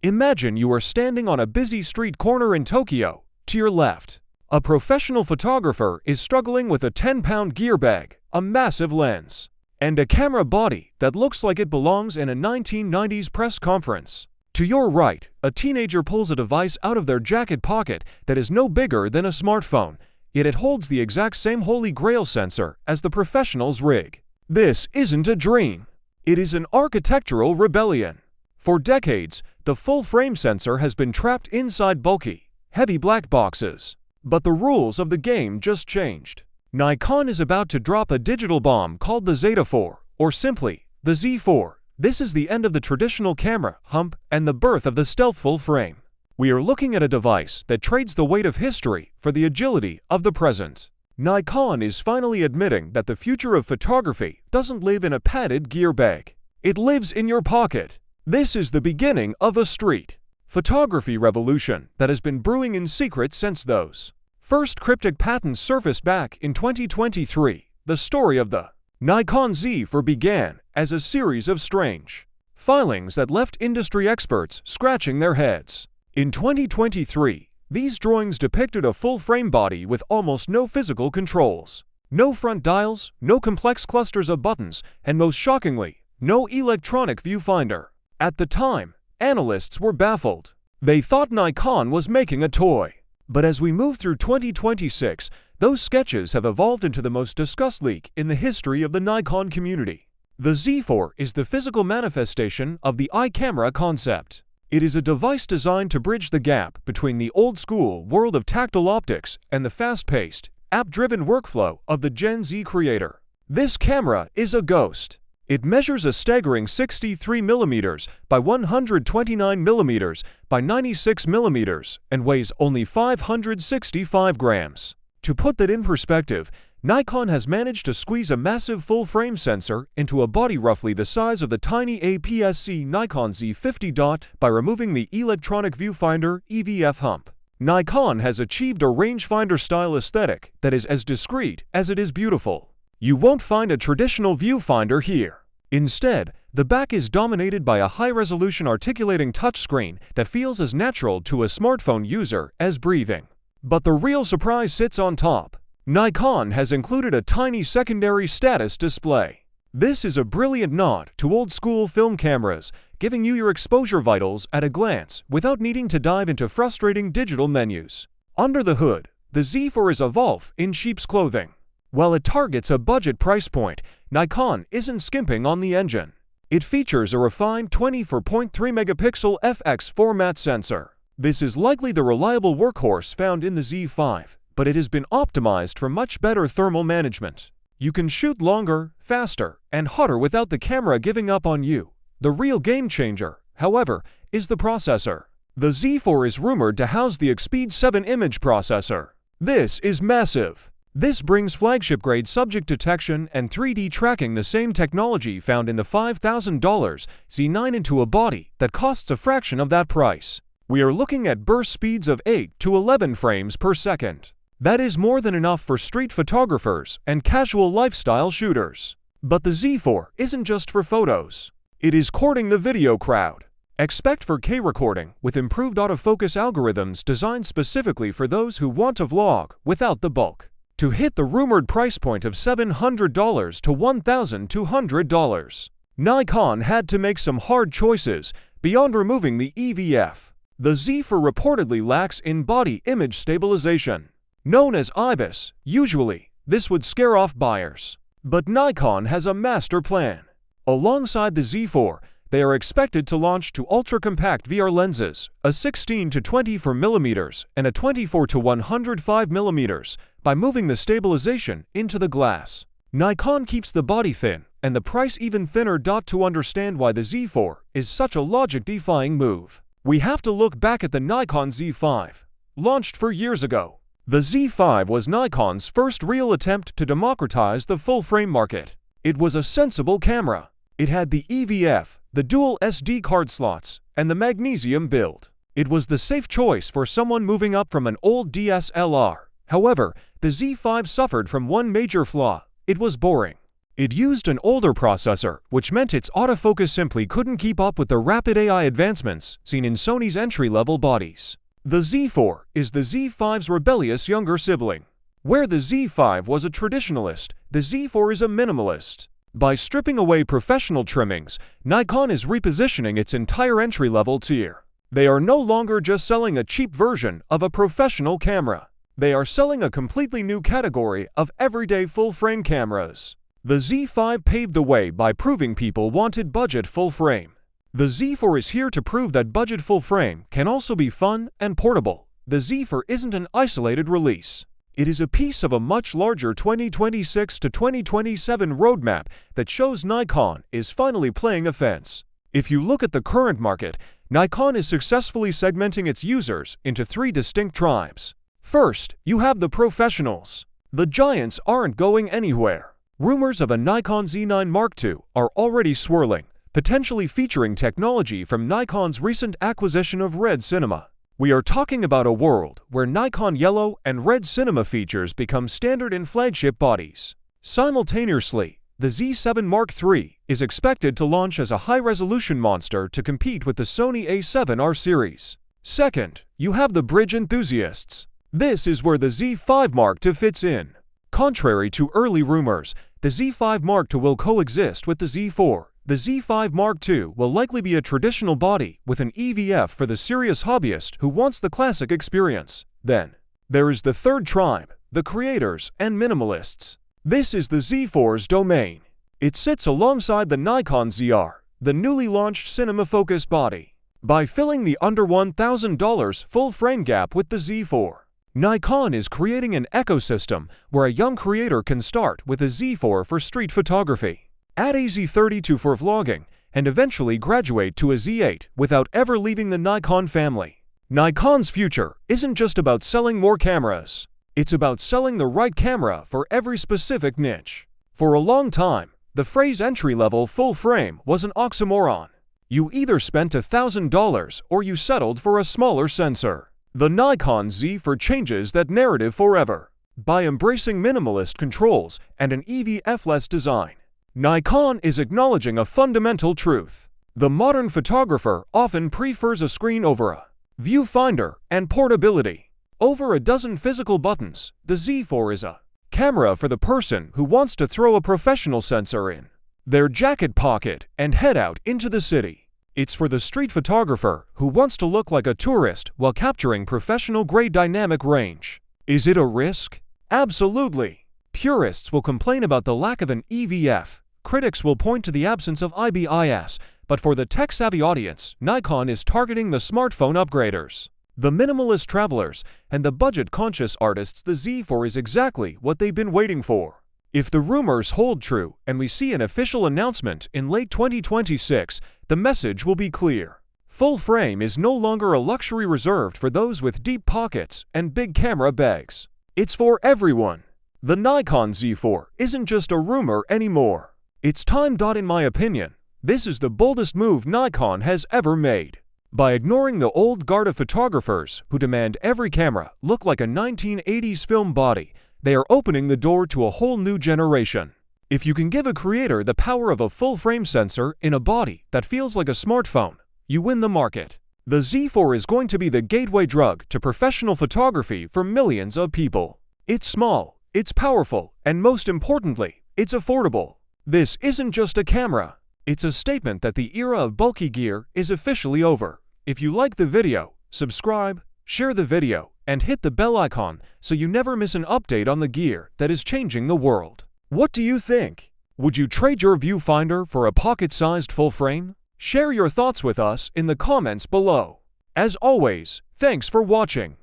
Imagine you are standing on a busy street corner in Tokyo. To your left, a professional photographer is struggling with a 10-pound gear bag, a massive lens, and a camera body that looks like it belongs in a 1990s press conference. To your right, a teenager pulls a device out of their jacket pocket that is no bigger than a smartphone, yet it holds the exact same holy grail sensor as the professional's rig. This isn't a dream. It is an architectural rebellion. For decades, the full-frame sensor has been trapped inside bulky, heavy black boxes. But the rules of the game just changed. Nikon is about to drop a digital bomb called the Z4, or simply, the Z4. This is the end of the traditional camera hump and the birth of the stealth full-frame. We are looking at a device that trades the weight of history for the agility of the present. Nikon is finally admitting that the future of photography doesn't live in a padded gear bag. It lives in your pocket. This is the beginning of a street photography revolution that has been brewing in secret since those first cryptic patents surfaced back in 2023. The story of the Nikon Z4 began as a series of strange filings that left industry experts scratching their heads. In 2023, these drawings depicted a full-frame body with almost no physical controls. No front dials, no complex clusters of buttons, and most shockingly, no electronic viewfinder. At the time, analysts were baffled. They thought Nikon was making a toy. But as we move through 2026, those sketches have evolved into the most discussed leak in the history of the Nikon community. The Z4 is the physical manifestation of the iCamera concept. It is a device designed to bridge the gap between the old-school world of tactile optics and the fast-paced, app-driven workflow of the Gen Z creator. This camera is a ghost. It measures a staggering 63mm by 129mm by 96mm and weighs only 565 grams. To put that in perspective, Nikon has managed to squeeze a massive full-frame sensor into a body roughly the size of the tiny APS-C Nikon Z50 by removing the electronic viewfinder EVF hump. Nikon has achieved a rangefinder-style aesthetic that is as discreet as it is beautiful. You won't find a traditional viewfinder here. Instead, the back is dominated by a high-resolution articulating touchscreen that feels as natural to a smartphone user as breathing. But the real surprise sits on top. Nikon has included a tiny secondary status display. This is a brilliant nod to old-school film cameras, giving you your exposure vitals at a glance without needing to dive into frustrating digital menus. Under the hood, the Z4 is a wolf in sheep's clothing. While it targets a budget price point, Nikon isn't skimping on the engine. It features a refined 24.3-megapixel FX format sensor. This is likely the reliable workhorse found in the Z5, but it has been optimized for much better thermal management. You can shoot longer, faster, and hotter without the camera giving up on you. The real game changer, however, is the processor. The Z4 is rumored to house the Expeed 7 image processor. This is massive. This brings flagship-grade subject detection and 3D tracking, the same technology found in the $5,000 Z9, into a body that costs a fraction of that price. We are looking at burst speeds of 8 to 11 frames per second. That is more than enough for street photographers and casual lifestyle shooters. But the Z4 isn't just for photos. It is courting the video crowd. Expect 4K recording with improved autofocus algorithms designed specifically for those who want to vlog without the bulk. To hit the rumored price point of $700 to $1,200, Nikon had to make some hard choices beyond removing the EVF. The Z4 reportedly lacks in-body image stabilization, known as IBIS. Usually, this would scare off buyers. But Nikon has a master plan. Alongside the Z4, they are expected to launch two ultra-compact VR lenses, a 16 to 24mm and a 24 to 105mm, by moving the stabilization into the glass. Nikon keeps the body thin and the price even thinner. To understand why the Z4 is such a logic-defying move, we have to look back at the Nikon Z5. Launched 4 years ago, the Z5 was Nikon's first real attempt to democratize the full-frame market. It was a sensible camera. It had the EVF, the dual SD card slots, and the magnesium build. It was the safe choice for someone moving up from an old DSLR. However, the Z5 suffered from one major flaw: it was boring. It used an older processor, which meant its autofocus simply couldn't keep up with the rapid AI advancements seen in Sony's entry-level bodies. The Z4 is the Z5's rebellious younger sibling. Where the Z5 was a traditionalist, the Z4 is a minimalist. By stripping away professional trimmings, Nikon is repositioning its entire entry-level tier. They are no longer just selling a cheap version of a professional camera. They are selling a completely new category of everyday full-frame cameras. The Z5 paved the way by proving people wanted budget full-frame. The Z4 is here to prove that budget full-frame can also be fun and portable. The Z4 isn't an isolated release. It is a piece of a much larger 2026 to 2027 roadmap that shows Nikon is finally playing offense. If you look at the current market, Nikon is successfully segmenting its users into 3 distinct tribes. First, you have the professionals. The giants aren't going anywhere. Rumors of a Nikon Z9 Mark II are already swirling, potentially featuring technology from Nikon's recent acquisition of Red Cinema. We are talking about a world where Nikon yellow and red cinema features become standard in flagship bodies. Simultaneously, the Z7 Mark III is expected to launch as a high-resolution monster to compete with the Sony A7R series. Second, you have the bridge enthusiasts. This is where the Z5 Mark II fits in. Contrary to early rumors, the Z5 Mark II will coexist with the Z4. The Z5 Mark II will likely be a traditional body with an EVF for the serious hobbyist who wants the classic experience. Then, there is the third tribe, the creators and minimalists. This is the Z4's domain. It sits alongside the Nikon ZR, the newly launched cinema-focused body. By filling the under $1,000 full-frame gap with the Z4, Nikon is creating an ecosystem where a young creator can start with a Z4 for street photography, add a Z32 for vlogging, and eventually graduate to a Z8 without ever leaving the Nikon family. Nikon's future isn't just about selling more cameras. It's about selling the right camera for every specific niche. For a long time, the phrase entry-level full-frame was an oxymoron. You either spent $1,000 or you settled for a smaller sensor. The Nikon Z4 changes that narrative forever. By embracing minimalist controls and an EVF-less design, Nikon is acknowledging a fundamental truth. The modern photographer often prefers a screen over a viewfinder and portability over a dozen physical buttons. The Z4 is a camera for the person who wants to throw a professional sensor in their jacket pocket and head out into the city. It's for the street photographer who wants to look like a tourist while capturing professional-grade dynamic range. Is it a risk? Absolutely. Purists will complain about the lack of an EVF. Critics will point to the absence of IBIS. But for the tech-savvy audience, Nikon is targeting the smartphone upgraders, the minimalist travelers, and the budget-conscious artists. The Z4 is exactly what they've been waiting for. If the rumors hold true and we see an official announcement in late 2026, the message will be clear. Full frame is no longer a luxury reserved for those with deep pockets and big camera bags. It's for everyone. The Nikon Z4 isn't just a rumor anymore. It's time. In my opinion, this is the boldest move Nikon has ever made. By ignoring the old guard of photographers who demand every camera look like a 1980s film body, they are opening the door to a whole new generation. If you can give a creator the power of a full-frame sensor in a body that feels like a smartphone, you win the market. The Z4 is going to be the gateway drug to professional photography for millions of people. It's small, it's powerful, and most importantly, it's affordable. This isn't just a camera. It's a statement that the era of bulky gear is officially over. If you like the video, subscribe, share the video, and hit the bell icon so you never miss an update on the gear that is changing the world. What do you think? Would you trade your viewfinder for a pocket-sized full frame? Share your thoughts with us in the comments below. As always, thanks for watching.